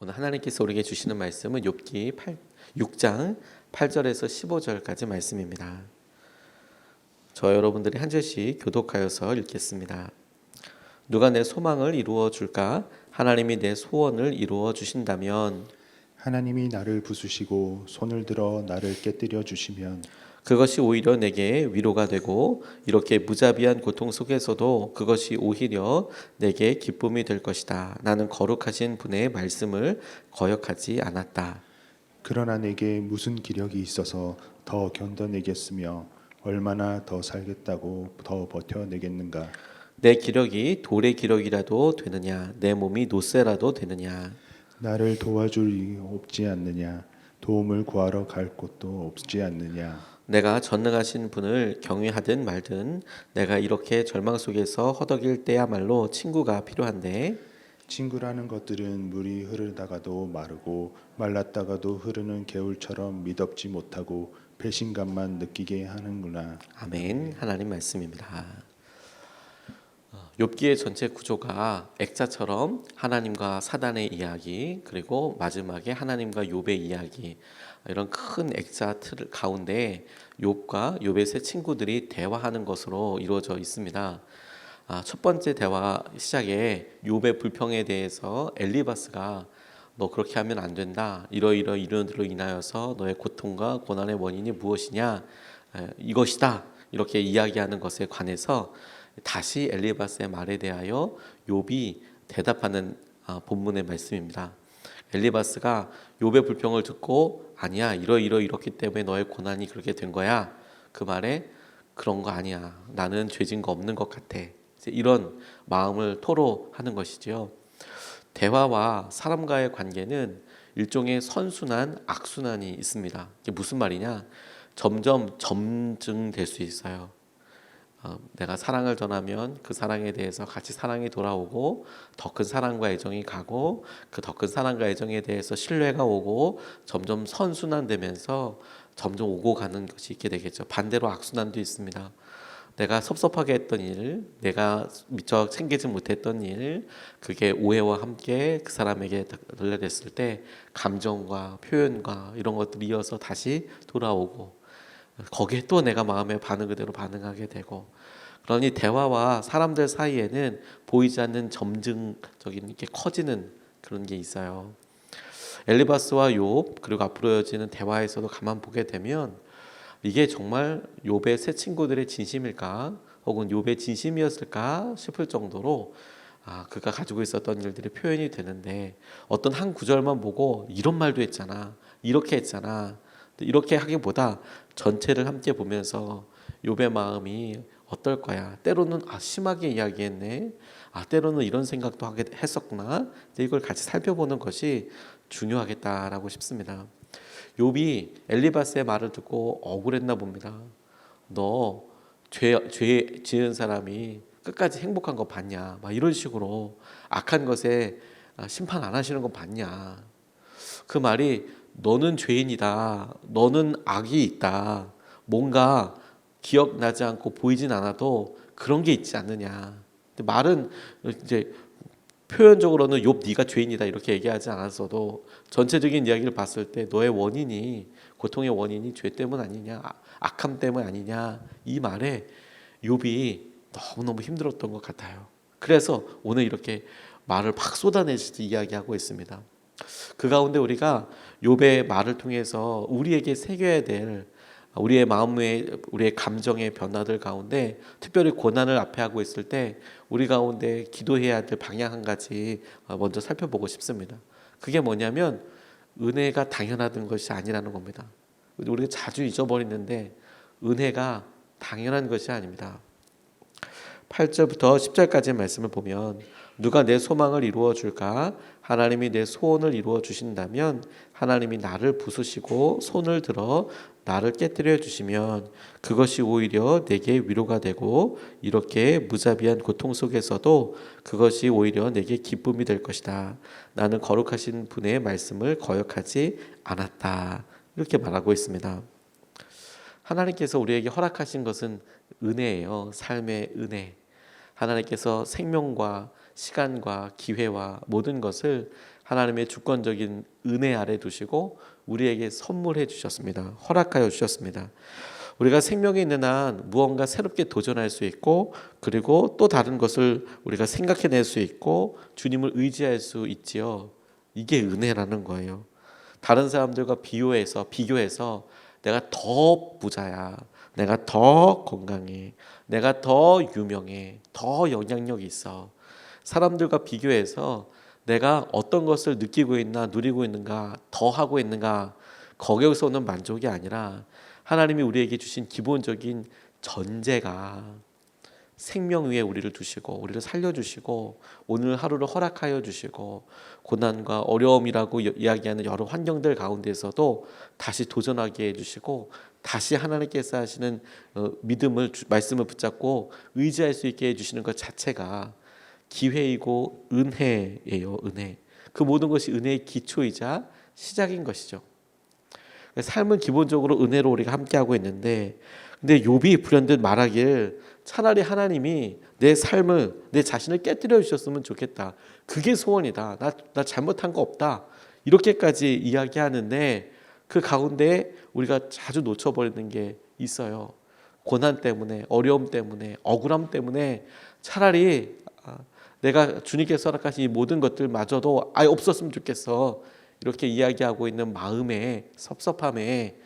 오늘 하나님께서 우리에게 주시는 말씀은 욥기 6장 8절에서 15절까지 말씀입니다. 저 여러분들이 한 절씩 교독하여서 읽겠습니다. 누가 내 소망을 이루어 줄까? 하나님이 내 소원을 이루어 주신다면 하나님이 나를 부수시고 손을 들어 나를 깨뜨려 주시면 그것이 오히려 내게 위로가 되고 이렇게 무자비한 고통 속에서도 그것이 오히려 내게 기쁨이 될 것이다. 나는 거룩하신 분의 말씀을 거역하지 않았다. 그러나 내게 무슨 기력이 있어서 더 견뎌내겠으며 얼마나 더 살겠다고 더 버텨내겠는가. 내 기력이 돌의 기력이라도 되느냐? 내 몸이 노쇠라도 되느냐? 나를 도와줄 이 없지 않느냐. 도움을 구하러 갈 곳도 없지 않느냐. 내가 전능하신 분을 경외하든 말든 내가 이렇게 절망 속에서 허덕일 때야말로 친구가 필요한데 친구라는 것들은 물이 흐르다가도 마르고 말랐다가도 흐르는 개울처럼 미덥지 못하고 배신감만 느끼게 하는구나. 아멘. 하나님 말씀입니다. 욥기의 전체 구조가 액자처럼 하나님과 사단의 이야기 그리고 마지막에 하나님과 욥의 이야기 이런 큰 액자 틀 가운데 욥과 욥의 세 친구들이 대화하는 것으로 이루어져 있습니다. 첫 번째 대화 시작에 욥의 불평에 대해서 엘리바스가 너 그렇게 하면 안 된다. 이러이러 이론들로 인하여서 너의 고통과 고난의 원인이 무엇이냐? 이것이다. 이렇게 이야기하는 것에 관해서 다시 엘리바스의 말에 대하여 욥이 대답하는 본문의 말씀입니다. 엘리바스가 욥의 불평을 듣고 아니야 이러이러 이렇기 때문에 너의 고난이 그렇게 된 거야. 그 말에 그런 거 아니야. 나는 죄진 거 없는 것 같아. 이런 마음을 토로하는 것이지요. 대화와 사람과의 관계는 일종의 선순환, 악순환이 있습니다. 이게 무슨 말이냐? 점점 점증될 수 있어요. 내가 사랑을 전하면 그 사랑에 대해서 같이 사랑이 돌아오고 더 큰 사랑과 애정이 가고 그 더 큰 사랑과 애정에 대해서 신뢰가 오고 점점 선순환되면서 점점 오고 가는 것이 있게 되겠죠. 반대로 악순환도 있습니다. 내가 섭섭하게 했던 일, 내가 미처 챙기지 못했던 일, 그게 오해와 함께 그 사람에게 돌려댔을 때 감정과 표현과 이런 것들이 이어서 다시 돌아오고 거기에 또 내가 마음의 반응 그대로 반응하게 되고 그러니 대화와 사람들 사이에는 보이지 않는 점증적인 이렇게 커지는 그런 게 있어요. 엘리바스와 욥 그리고 앞으로 이어지는 대화에서도 가만 보게 되면 이게 정말 욥의 세 친구들의 진심일까 혹은 욥의 진심이었을까 싶을 정도로 그가 가지고 있었던 일들이 표현이 되는데 어떤 한 구절만 보고 이런 말도 했잖아 이렇게 했잖아 이렇게 하기보다 전체를 함께 보면서 욥의 마음이 어떨 거야. 때로는 심하게 이야기했네. 때로는 이런 생각도 하게 했었구나. 이걸 같이 살펴보는 것이 중요하겠다라고 싶습니다. 욥이 엘리바스의 말을 듣고 억울했나 봅니다. 너 죄 지은 사람이 끝까지 행복한 거 봤냐? 막 이런 식으로 악한 것에 심판 안 하시는 거 봤냐? 그 말이 너는 죄인이다. 너는 악이 있다. 뭔가 기억나지 않고 보이진 않아도 그런 게 있지 않느냐. 근데 말은 이제 표현적으로는 욥 네가 죄인이다 이렇게 얘기하지 않았어도 전체적인 이야기를 봤을 때 너의 원인이 고통의 원인이 죄 때문 아니냐, 악함 때문 아니냐 이 말에 욥이 너무너무 힘들었던 것 같아요. 그래서 오늘 이렇게 말을 막 쏟아내듯이 이야기하고 있습니다. 그 가운데 우리가 욥의 말을 통해서 우리에게 새겨야 될 우리의 마음의 우리의 감정의 변화들 가운데 특별히 고난을 앞에 하고 있을 때 우리 가운데 기도해야 될 방향 한 가지 먼저 살펴보고 싶습니다. 그게 뭐냐면 은혜가 당연하던 것이 아니라는 겁니다. 우리가 자주 잊어버리는데 은혜가 당연한 것이 아닙니다. 8절부터 10절까지의 말씀을 보면 누가 내 소망을 이루어 줄까? 하나님이 내 소원을 이루어 주신다면 하나님이 나를 부수시고 손을 들어 나를 깨뜨려 주시면 그것이 오히려 내게 위로가 되고 이렇게 무자비한 고통 속에서도 그것이 오히려 내게 기쁨이 될 것이다. 나는 거룩하신 분의 말씀을 거역하지 않았다. 이렇게 말하고 있습니다. 하나님께서 우리에게 허락하신 것은 은혜예요. 삶의 은혜. 하나님께서 생명과 시간과 기회와 모든 것을 하나님의 주권적인 은혜 아래 두시고 우리에게 선물해 주셨습니다. 허락하여 주셨습니다. 우리가 생명이 있는 한 무언가 새롭게 도전할 수 있고, 그리고 또 다른 것을 우리가 생각해낼 수 있고 주님을 의지할 수 있지요. 이게 은혜라는 거예요. 다른 사람들과 비교해서 내가 더 부자야, 내가 더 건강해, 내가 더 유명해, 더 영향력이 있어, 사람들과 비교해서 내가 어떤 것을 느끼고 있나, 누리고 있는가, 더 하고 있는가, 거기에서 오는 만족이 아니라 하나님이 우리에게 주신 기본적인 전제가 생명 위에 우리를 두시고 우리를 살려주시고 오늘 하루를 허락하여 주시고 고난과 어려움이라고 이야기하는 여러 환경들 가운데서도 다시 도전하게 해주시고 다시 하나님께서 하시는 말씀을 붙잡고 의지할 수 있게 해주시는 것 자체가 기회이고 은혜예요. 은혜. 그 모든 것이 은혜의 기초이자 시작인 것이죠. 삶은 기본적으로 은혜로 우리가 함께하고 있는데, 근데 욥이 불현듯 말하길 차라리 하나님이 내 삶을, 내 자신을 깨뜨려 주셨으면 좋겠다. 그게 소원이다. 나 잘못한 거 없다. 이렇게까지 이야기하는데 그 가운데 우리가 자주 놓쳐버리는 게 있어요. 고난 때문에, 어려움 때문에, 억울함 때문에 차라리 내가 주님께서 허락하신 이 모든 것들마저도 아예 없었으면 좋겠어. 이렇게 이야기하고 있는 마음의 섭섭함에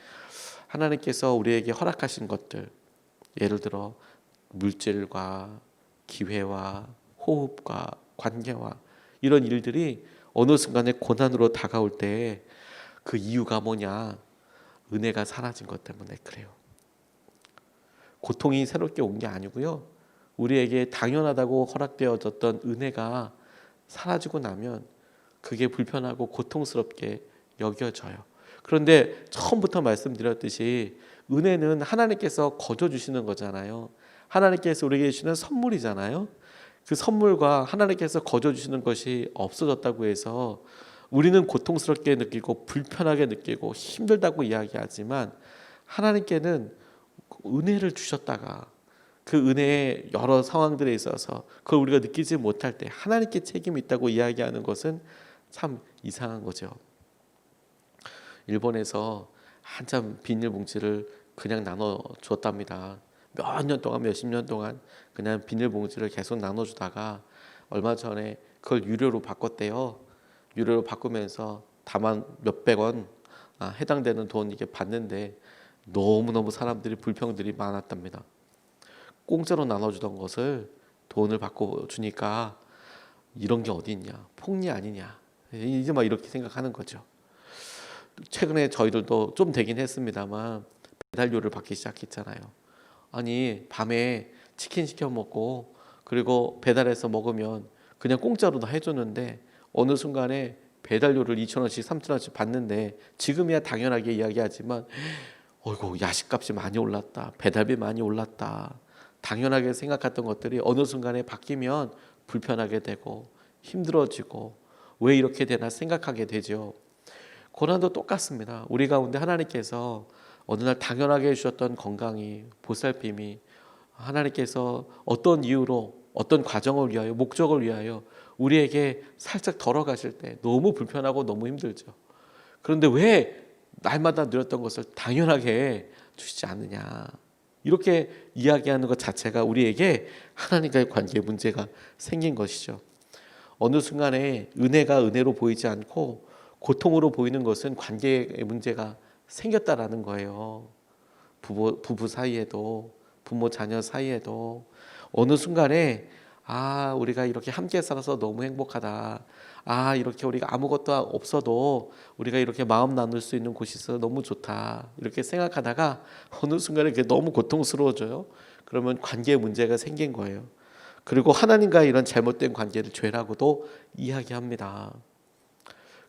하나님께서 우리에게 허락하신 것들, 예를 들어 물질과 기회와 호흡과 관계와 이런 일들이 어느 순간에 고난으로 다가올 때 그 이유가 뭐냐? 은혜가 사라진 것 때문에 그래요. 고통이 새롭게 온 게 아니고요. 우리에게 당연하다고 허락되어졌던 은혜가 사라지고 나면 그게 불편하고 고통스럽게 여겨져요. 그런데 처음부터 말씀드렸듯이 은혜는 하나님께서 거저 주시는 거잖아요. 하나님께서 우리에게 주시는 선물이잖아요. 그 선물과 하나님께서 거저 주시는 것이 없어졌다고 해서 우리는 고통스럽게 느끼고 불편하게 느끼고 힘들다고 이야기하지만 하나님께는 은혜를 주셨다가 그 은혜의 여러 상황들에 있어서 그걸 우리가 느끼지 못할 때 하나님께 책임이 있다고 이야기하는 것은 참 이상한 거죠. 일본에서 한참 비닐봉지를 그냥 나눠 줬답니다. 몇 년 동안, 몇십 년 동안 그냥 비닐봉지를 계속 나눠주다가 얼마 전에 그걸 유료로 바꿨대요. 유료로 바꾸면서 다만 몇백 원 해당되는 돈 이게 받는데 너무너무 사람들이 불평들이 많았답니다. 공짜로 나눠주던 것을 돈을 받고 주니까 이런 게 어디 있냐, 폭리 아니냐, 이제 막 이렇게 생각하는 거죠. 최근에 저희들도 좀 되긴 했습니다만 배달료를 받기 시작했잖아요. 아니 밤에 치킨 시켜 먹고 그리고 배달해서 먹으면 그냥 공짜로 다 해줬는데 어느 순간에 배달료를 2,000원씩 3,000원씩 받는데 지금이야 당연하게 이야기하지만 어이구 야식값이 많이 올랐다, 배달비 많이 올랐다, 당연하게 생각했던 것들이 어느 순간에 바뀌면 불편하게 되고 힘들어지고 왜 이렇게 되나 생각하게 되죠. 고난도 똑같습니다. 우리 가운데 하나님께서 어느 날 당연하게 해주셨던 건강이, 보살핌이 하나님께서 어떤 이유로 어떤 과정을 위하여, 목적을 위하여 우리에게 살짝 덜어가실 때 너무 불편하고 너무 힘들죠. 그런데 왜 날마다 누렸던 것을 당연하게 주시지 않느냐, 이렇게 이야기하는 것 자체가 우리에게 하나님과의 관계에 문제가 생긴 것이죠. 어느 순간에 은혜가 은혜로 보이지 않고 고통으로 보이는 것은 관계의 문제가 생겼다라는 거예요. 부부 사이에도, 부모 자녀 사이에도 어느 순간에 우리가 이렇게 함께 살아서 너무 행복하다, 이렇게 우리가 아무것도 없어도 우리가 이렇게 마음 나눌 수 있는 곳이 있어서 너무 좋다, 이렇게 생각하다가 어느 순간에 그게 너무 고통스러워져요. 그러면 관계에 문제가 생긴 거예요. 그리고 하나님과의 이런 잘못된 관계를 죄라고도 이야기합니다.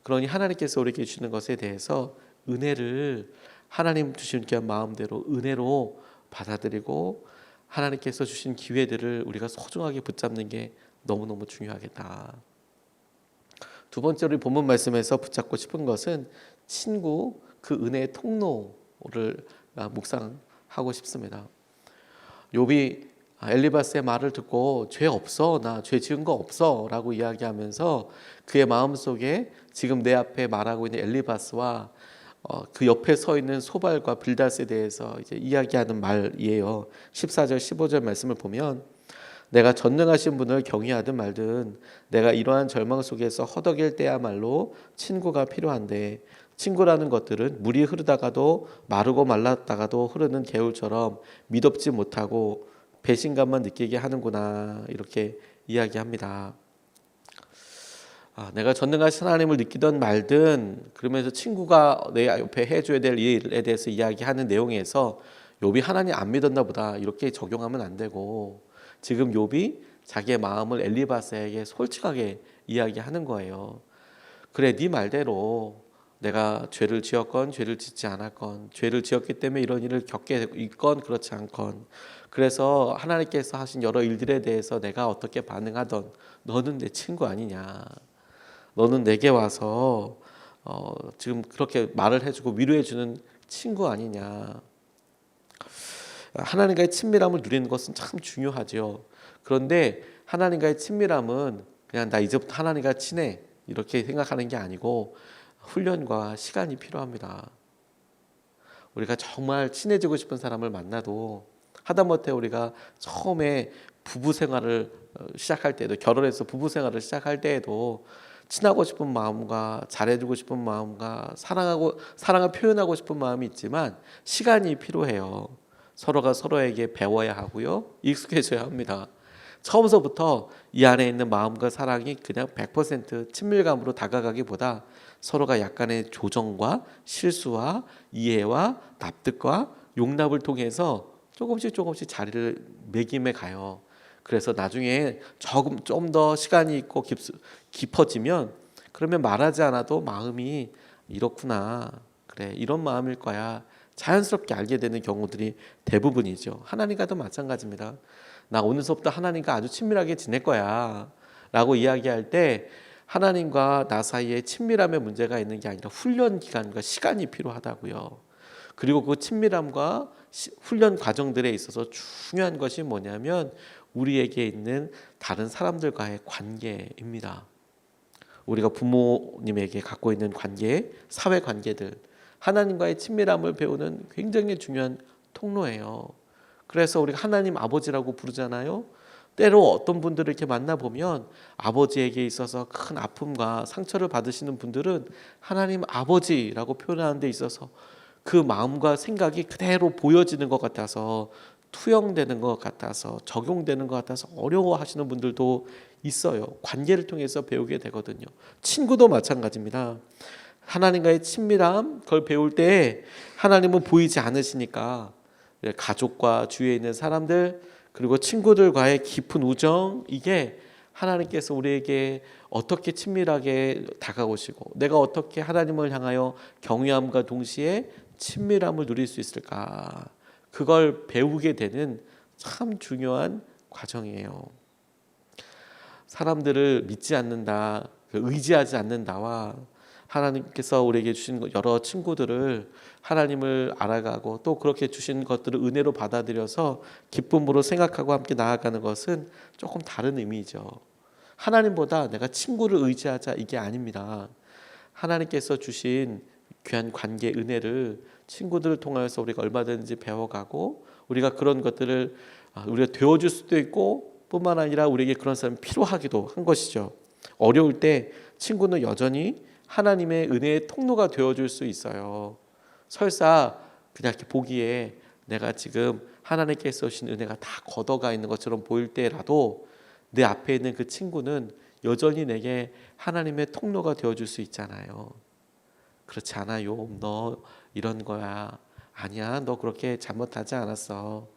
그러니 하나님께서 우리에게 주시는 것에 대해서 은혜를 하나님 주신 마음대로 은혜로 받아들이고 하나님께서 주신 기회들을 우리가 소중하게 붙잡는 게 너무너무 중요하겠다. 두 번째로 본문 말씀에서 붙잡고 싶은 것은 친구, 그 은혜의 통로를 묵상하고 싶습니다. 욥이 엘리바스의 말을 듣고 죄 없어, 나 죄 지은 거 없어 라고 이야기하면서 그의 마음속에 지금 내 앞에 말하고 있는 엘리바스와 그 옆에 서 있는 소발과 빌닷에 대해서 이제 이야기하는 말이에요. 14절 15절 말씀을 보면 내가 전능하신 분을 경외하든 말든 내가 이러한 절망 속에서 허덕일 때야말로 친구가 필요한데 친구라는 것들은 물이 흐르다가도 마르고 말랐다가도 흐르는 개울처럼 미덥지 못하고 배신감만 느끼게 하는구나 이렇게 이야기합니다. 내가 전능하신 하나님을 느끼던 말든 그러면서 친구가 내 옆에 해줘야 될 일에 대해서 이야기하는 내용에서 욥이 하나님 안 믿었나 보다 이렇게 적용하면 안 되고 지금 욥이 자기의 마음을 엘리바스에게 솔직하게 이야기하는 거예요. 그래 네 말대로 내가 죄를 지었건 죄를 짓지 않았건 죄를 지었기 때문에 이런 일을 겪게 있건 그렇지 않건 그래서 하나님께서 하신 여러 일들에 대해서 내가 어떻게 반응하던 너는 내 친구 아니냐 너는 내게 와서 지금 그렇게 말을 해주고 위로해주는 친구 아니냐 하나님과의 친밀함을 누리는 것은 참 중요하죠. 그런데 하나님과의 친밀함은 그냥 나 이제부터 하나님과 친해 이렇게 생각하는 게 아니고 훈련과 시간이 필요합니다. 우리가 정말 친해지고 싶은 사람을 만나도 하다못해 우리가 처음에 부부 생활을 시작할 때도 결혼해서 부부 생활을 시작할 때에도 친하고 싶은 마음과 잘해주고 싶은 마음과 사랑을 표현하고 싶은 마음이 있지만 시간이 필요해요. 서로가 서로에게 배워야 하고요. 익숙해져야 합니다. 처음서부터 이 안에 있는 마음과 사랑이 그냥 100% 친밀감으로 다가가기보다 서로가 약간의 조정과 실수와 이해와 납득과 용납을 통해서 조금씩 자리를 매김해 가요. 그래서 나중에 조금 좀 더 시간이 있고 깊어지면 그러면 말하지 않아도 마음이 이렇구나. 그래 이런 마음일 거야. 자연스럽게 알게 되는 경우들이 대부분이죠. 하나님과도 마찬가지입니다. 나 오늘서부터 하나님과 아주 친밀하게 지낼 거야 라고 이야기할 때 하나님과 나 사이에 친밀함의 문제가 있는 게 아니라 훈련 기간과 시간이 필요하다고요. 그리고 그 친밀함과 훈련 과정들에 있어서 중요한 것이 뭐냐면 우리에게 있는 다른 사람들과의 관계입니다. 우리가 부모님에게 갖고 있는 관계, 사회 관계들, 하나님과의 친밀함을 배우는 굉장히 중요한 통로예요. 그래서 우리가 하나님 아버지라고 부르잖아요. 때로 어떤 분들을 이렇게 만나보면 아버지에게 있어서 큰 아픔과 상처를 받으시는 분들은 하나님 아버지라고 표현하는 데 있어서 그 마음과 생각이 그대로 보여지는 것 같아서 투영되는 것 같아서 적용되는 것 같아서 어려워하시는 분들도 있어요. 관계를 통해서 배우게 되거든요. 친구도 마찬가지입니다. 하나님과의 친밀함 그걸 배울 때 하나님은 보이지 않으시니까 가족과 주위에 있는 사람들 그리고 친구들과의 깊은 우정 이게 하나님께서 우리에게 어떻게 친밀하게 다가오시고 내가 어떻게 하나님을 향하여 경외함과 동시에 친밀함을 누릴 수 있을까 그걸 배우게 되는 참 중요한 과정이에요. 사람들을 믿지 않는다 의지하지 않는다와 하나님께서 우리에게 주신 여러 친구들을 하나님을 알아가고 또 그렇게 주신 것들을 은혜로 받아들여서 기쁨으로 생각하고 함께 나아가는 것은 조금 다른 의미죠. 하나님보다 내가 친구를 의지하자 이게 아닙니다. 하나님께서 주신 귀한 관계 은혜를 친구들을 통하여서 우리가 얼마든지 배워가고 우리가 그런 것들을 우리가 되어줄 수도 있고 뿐만 아니라 우리에게 그런 사람이 필요하기도 한 것이죠. 어려울 때 친구는 여전히 하나님의 은혜의 통로가 되어줄 수 있어요. 설사 그냥 이렇게 보기에 내가 지금 하나님께서 주신 은혜가 다 걷어가 있는 것처럼 보일 때라도 내 앞에 있는 그 친구는 여전히 내게 하나님의 통로가 되어줄 수 있잖아요. 그렇지 않아요. 너 이런 거야. 아니야. 너 그렇게 잘못하지 않았어.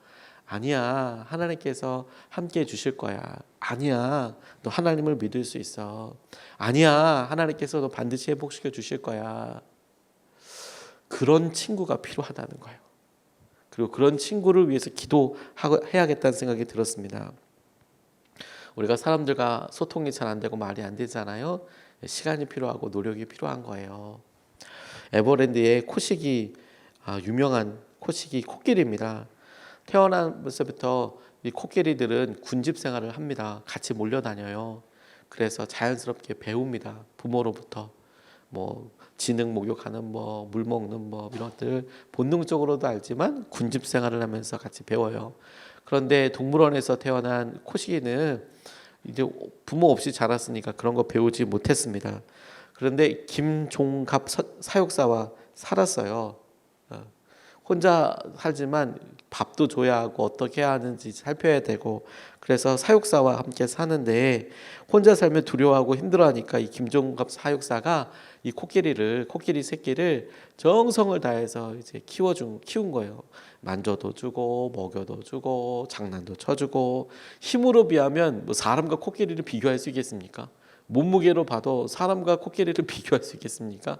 아니야. 하나님께서 함께 해주실 거야. 아니야. 너 하나님을 믿을 수 있어. 아니야. 하나님께서 너 반드시 회복시켜 주실 거야. 그런 친구가 필요하다는 거예요. 그리고 그런 친구를 위해서 기도해야겠다는 생각이 들었습니다. 우리가 사람들과 소통이 잘 안 되고 말이 안 되잖아요. 시간이 필요하고 노력이 필요한 거예요. 에버랜드의 코식이 유명한 코식이 코끼리입니다. 태어나면서부터 이 코끼리들은 군집 생활을 합니다. 같이 몰려다녀요. 그래서 자연스럽게 배웁니다. 부모로부터. 뭐 지능 목욕하는 법, 물 먹는 법 이런 것들 본능적으로도 알지만 군집 생활을 하면서 같이 배워요. 그런데 동물원에서 태어난 코시기는 이제 부모 없이 자랐으니까 그런 거 배우지 못했습니다. 그런데 김종갑 사육사와 살았어요. 혼자 살지만 밥도 줘야 하고 어떻게 해야 하는지 살펴야 되고 그래서 사육사와 함께 사는데 혼자 살면 두려워하고 힘들어하니까 이 김종갑 사육사가 이 코끼리 새끼를 정성을 다해서 이제 키운 거예요. 만져도 주고 먹여도 주고 장난도 쳐주고 힘으로 비하면 뭐 사람과 코끼리를 비교할 수 있겠습니까? 몸무게로 봐도 사람과 코끼리를 비교할 수 있겠습니까?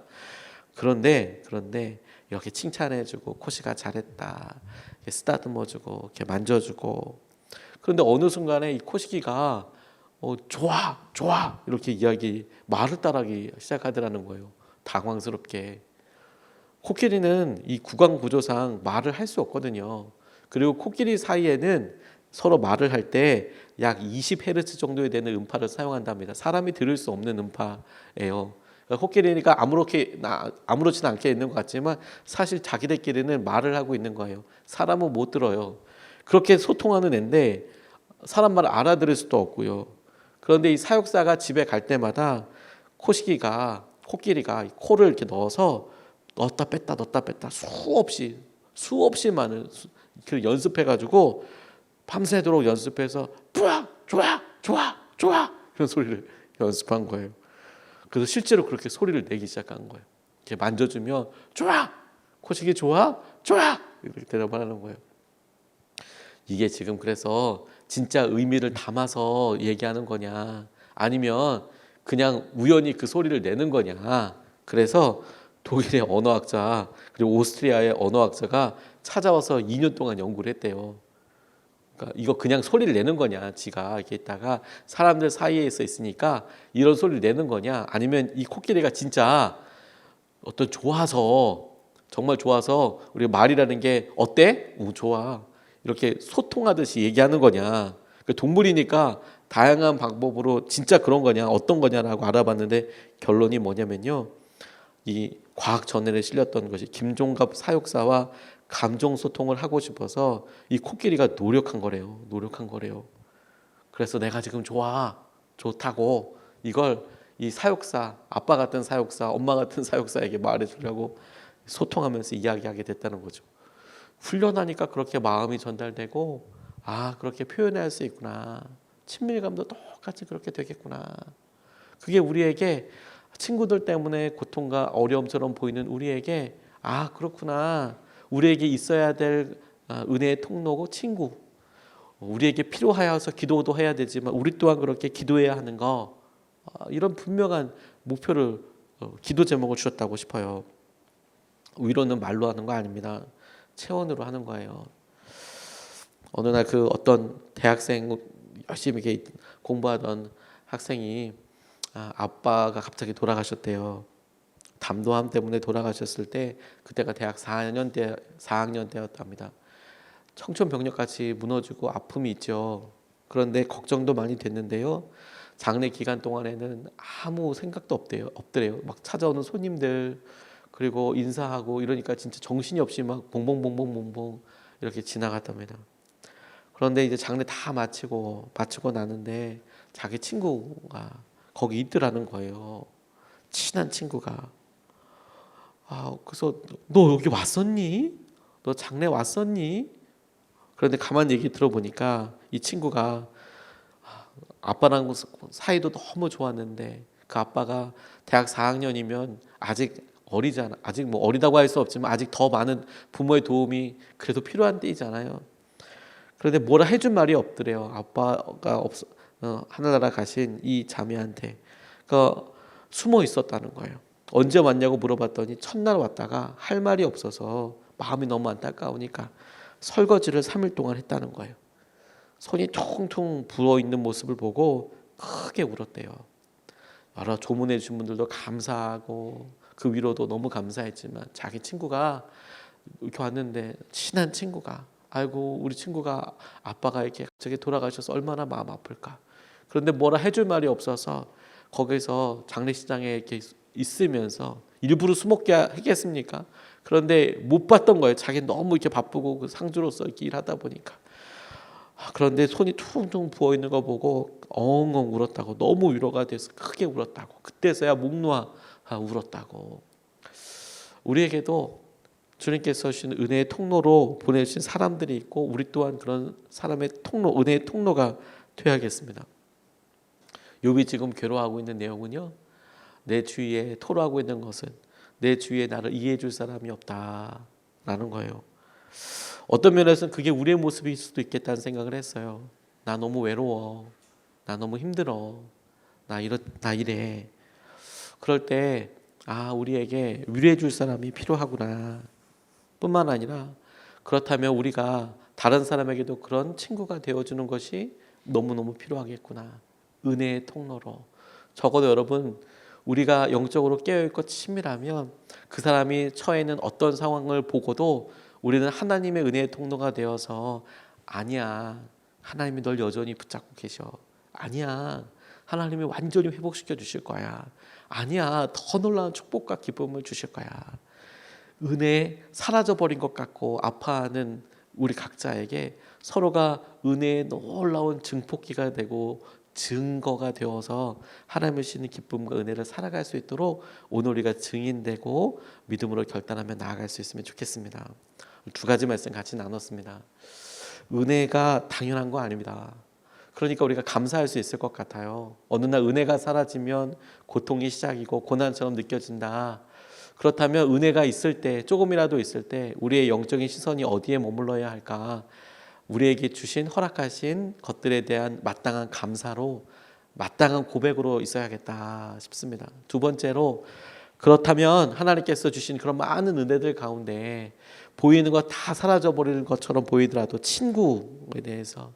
그런데 이렇게 칭찬해주고 코시가 잘했다, 이렇게 쓰다듬어주고 이렇게 만져주고 그런데 어느 순간에 이 코시기가 좋아 이렇게 말을 따라하기 시작하더라는 거예요. 당황스럽게. 코끼리는 이 구강 구조상 말을 할 수 없거든요. 그리고 코끼리 사이에는 서로 말을 할 때 약 20Hz 정도에 되는 음파를 사용한답니다. 사람이 들을 수 없는 음파예요. 그러니까 코끼리니까 아무렇지도 않게 있는 것 같지만 사실 자기들끼리는 말을 하고 있는 거예요. 사람은 못 들어요. 그렇게 소통하는 애인데 사람 말을 알아들을 수도 없고요. 그런데 이 사육사가 집에 갈 때마다 코끼리가 코를 이렇게 넣어서 넣었다 뺐다 수없이 많은 그 연습해가지고 밤새도록 연습해서 좋아 그런 소리를 연습한 거예요. 그래서 실제로 그렇게 소리를 내기 시작한 거예요. 이렇게 만져주면 좋아, 코시기 좋아 이렇게 대답하는 거예요. 이게 지금 그래서 진짜 의미를 담아서 얘기하는 거냐 아니면 그냥 우연히 그 소리를 내는 거냐. 그래서 독일의 언어학자 그리고 오스트리아의 언어학자가 찾아와서 2년 동안 연구를 했대요. 그러니까 이거 그냥 소리를 내는 거냐, 지가 이렇게 있다가 사람들 사이에 있으니까 이런 소리를 내는 거냐, 아니면 이 코끼리가 진짜 정말 좋아서 우리가 말이라는 게 어때? 좋아 이렇게 소통하듯이 얘기하는 거냐. 동물이니까 다양한 방법으로 진짜 그런 거냐 어떤 거냐라고 알아봤는데 결론이 뭐냐면요, 이 과학 저널에 실렸던 것이 김종갑 사육사와 감정 소통을 하고 싶어서 이 코끼리가 노력한 거래요. 그래서 내가 지금 좋다고 이걸 이 사육사, 아빠 같은 사육사, 엄마 같은 사육사에게 말해주려고 소통하면서 이야기하게 됐다는 거죠. 훈련하니까 그렇게 마음이 전달되고 그렇게 표현할 수 있구나. 친밀감도 똑같이 그렇게 되겠구나. 그게 우리에게 친구들 때문에 고통과 어려움처럼 보이는 우리에게 그렇구나. 우리에게 있어야 될 은혜의 통로고 친구. 우리에게 필요하여서 기도도 해야 되지만 우리 또한 그렇게 기도해야 하는 거. 이런 분명한 목표를 기도 제목을 주셨다고 싶어요. 위로는 말로 하는 거 아닙니다. 체온으로 하는 거예요. 어느 날 그 어떤 대학생 열심히 이렇게 공부하던 학생이 아빠가 갑자기 돌아가셨대요. 담도암 때문에 돌아가셨을 때 그때가 대학 4학년 때였답니다. 청천벽력같이 무너지고 아픔이 있죠. 그런데 걱정도 많이 됐는데요. 장례 기간 동안에는 아무 생각도 없더래요. 막 찾아오는 손님들 그리고 인사하고 이러니까 진짜 정신이 없이 막 봉봉 이렇게 지나갔답니다. 그런데 이제 장례 다 마치고 나는데 자기 친구가 거기 있더라는 거예요. 친한 친구가. 그래서 너 여기 왔었니? 너 장례 왔었니? 그런데 가만히 얘기 들어보니까 이 친구가 아빠랑 사이도 너무 좋았는데 그 아빠가 대학 4학년이면 아직 어리잖아. 아직 뭐 어리다고 할 수 없지만 아직 더 많은 부모의 도움이 그래도 필요한 때이잖아요. 그런데 뭐라 해준 말이 없더래요. 아빠가 하늘나라 가신 이 자매한테. 숨어 있었다는 거예요. 언제 왔냐고 물어봤더니 첫날 왔다가 할 말이 없어서 마음이 너무 안타까우니까 설거지를 3일 동안 했다는 거예요. 손이 퉁퉁 부어있는 모습을 보고 크게 울었대요. 여러 조문해 주신 분들도 감사하고 그 위로도 너무 감사했지만 자기 친구가 이렇게 왔는데 친한 친구가 아이고 우리 친구가 아빠가 이렇게 갑자기 돌아가셔서 얼마나 마음 아플까. 그런데 뭐라 해줄 말이 없어서 거기서 장례식장에 이렇게 있으면서 일부러 숨었게 하겠습니까? 그런데 못 봤던 거예요. 자기 너무 이렇게 바쁘고 그 상주로서 이렇게 일하다 보니까. 그런데 손이 퉁퉁 부어 있는 거 보고 엉엉 울었다고. 너무 위로가 돼서 크게 울었다고. 그때서야 목 놓아 울었다고. 우리에게도 주님께서 주신 은혜의 통로로 보내주신 사람들이 있고 우리 또한 그런 사람의 통로, 은혜의 통로가 되어야겠습니다. 욥이 지금 괴로워하고 있는 내용은요, 내 주위에 토로하고 있는 것은 내 주위에 나를 이해해 줄 사람이 없다라는 거예요. 어떤 면에서는 그게 우리의 모습일 수도 있겠다는 생각을 했어요. 나 너무 외로워. 나 너무 힘들어. 나 이래. 그럴 때 우리에게 위로해 줄 사람이 필요하구나. 뿐만 아니라 그렇다면 우리가 다른 사람에게도 그런 친구가 되어주는 것이 너무너무 필요하겠구나. 은혜의 통로로. 적어도 여러분, 우리가 영적으로 깨어있고 친밀하면 그 사람이 처해 있는 어떤 상황을 보고도 우리는 하나님의 은혜의 통로가 되어서 아니야, 하나님이 널 여전히 붙잡고 계셔. 아니야, 하나님이 완전히 회복시켜 주실 거야. 아니야, 더 놀라운 축복과 기쁨을 주실 거야. 은혜 사라져버린 것 같고 아파하는 우리 각자에게 서로가 은혜의 놀라운 증폭기가 되고 증거가 되어서 하나님을 주시는 기쁨과 은혜를 살아갈 수 있도록 오늘 우리가 증인되고 믿음으로 결단하며 나아갈 수 있으면 좋겠습니다. 두 가지 말씀 같이 나눴습니다. 은혜가 당연한 거 아닙니다. 그러니까 우리가 감사할 수 있을 것 같아요. 어느 날 은혜가 사라지면 고통이 시작이고 고난처럼 느껴진다. 그렇다면 은혜가 있을 때, 조금이라도 있을 때 우리의 영적인 시선이 어디에 머물러야 할까? 우리에게 주신 허락하신 것들에 대한 마땅한 감사로, 마땅한 고백으로 있어야겠다 싶습니다. 두 번째로, 그렇다면 하나님께서 주신 그런 많은 은혜들 가운데 보이는 것 다 사라져버리는 것처럼 보이더라도 친구에 대해서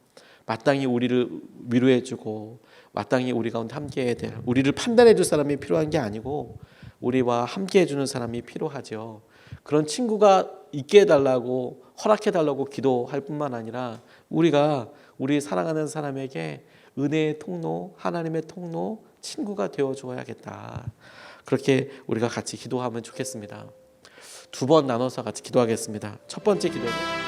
마땅히 우리를 위로해주고 마땅히 우리 가운데 함께해야 될, 우리를 판단해줄 사람이 필요한 게 아니고 우리와 함께해주는 사람이 필요하죠. 그런 친구가 있게 해달라고 허락해달라고 기도할 뿐만 아니라 우리가 우리 사랑하는 사람에게 은혜의 통로, 하나님의 통로, 친구가 되어줘야겠다. 그렇게 우리가 같이 기도하면 좋겠습니다. 두 번 나눠서 같이 기도하겠습니다. 첫 번째 기도는